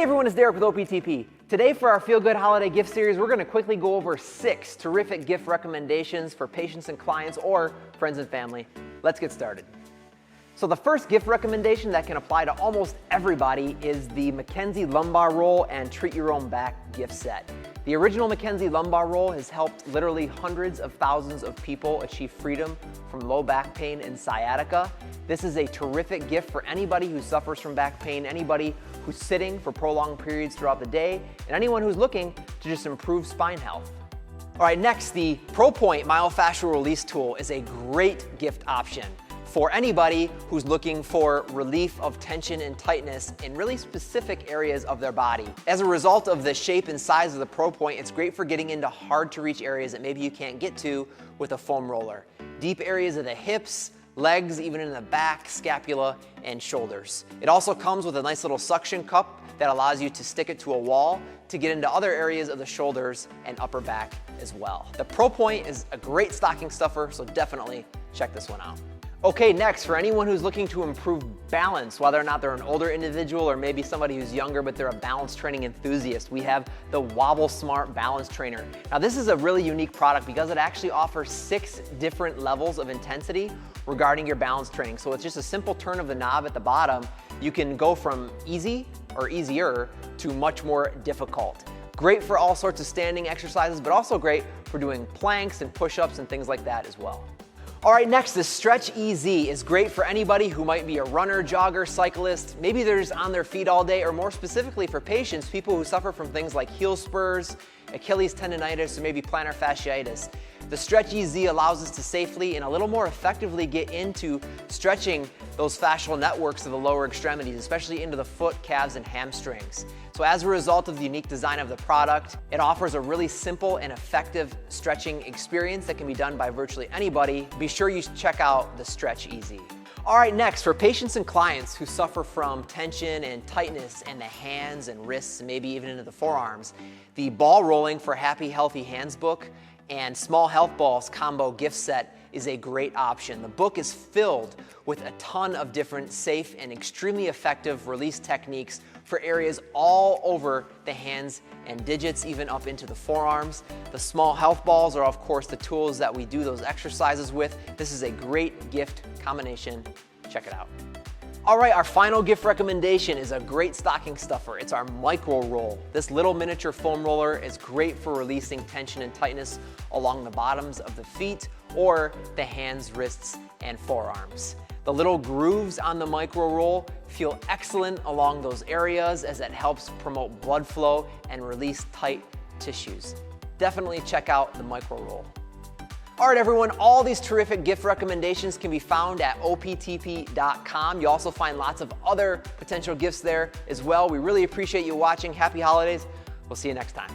Hey everyone, it's Derek with OPTP. Today for our Feel Good Holiday Gift Series, we're going to quickly go over 6 terrific gift recommendations for patients and clients or friends and family. Let's get started. So the first gift recommendation that can apply to almost everybody is the McKenzie Lumbar Roll and Treat Your Own Back gift set. The original McKenzie Lumbar Roll has helped literally hundreds of thousands of people achieve freedom from low back pain and sciatica. This is a terrific gift for anybody who suffers from back pain, anybody who's sitting for prolonged periods throughout the day, and anyone who's looking to just improve spine health. All right, next, the ProPoint myofascial release tool is a great gift option for anybody who's looking for relief of tension and tightness in really specific areas of their body. As a result of the shape and size of the ProPoint, it's great for getting into hard to reach areas that maybe you can't get to with a foam roller. Deep areas of the hips, legs, even in the back, scapula, and shoulders. It also comes with a nice little suction cup that allows you to stick it to a wall to get into other areas of the shoulders and upper back as well. The ProPoint is a great stocking stuffer, so definitely check this one out. Okay, next, for anyone who's looking to improve balance, whether or not they're an older individual or maybe somebody who's younger but they're a balance training enthusiast, we have the Wobble Smart Balance Trainer. Now this is a really unique product because it actually offers 6 different levels of intensity regarding your balance training. So it's just a simple turn of the knob at the bottom. You can go from easy or easier to much more difficult. Great for all sorts of standing exercises, but also great for doing planks and push-ups and things like that as well. All right, next, the Stretch EZ is great for anybody who might be a runner, jogger, cyclist. Maybe they're just on their feet all day, or more specifically for patients, people who suffer from things like heel spurs, Achilles tendonitis, or maybe plantar fasciitis. The Stretch EZ allows us to safely and a little more effectively get into stretching those fascial networks of the lower extremities, especially into the foot, calves, and hamstrings. So as a result of the unique design of the product, it offers a really simple and effective stretching experience that can be done by virtually anybody. Be sure you check out the Stretch EZ. All right, next, for patients and clients who suffer from tension and tightness in the hands and wrists, and maybe even into the forearms, the Ball Rolling for Happy Healthy Hands book and Small Health Balls combo gift set is a great option. The book is filled with a ton of different safe and extremely effective release techniques for areas all over the hands and digits, even up into the forearms. The Small Health Balls are, of course, the tools that we do those exercises with. This is a great gift combination. Check it out. All right, our final gift recommendation is a great stocking stuffer. It's our Micro Roll. This little miniature foam roller is great for releasing tension and tightness along the bottoms of the feet or the hands, wrists, and forearms. The little grooves on the Micro Roll feel excellent along those areas as it helps promote blood flow and release tight tissues. Definitely check out the Micro Roll. All right, everyone, all these terrific gift recommendations can be found at optp.com. You'll also find lots of other potential gifts there as well. We really appreciate you watching. Happy holidays. We'll see you next time.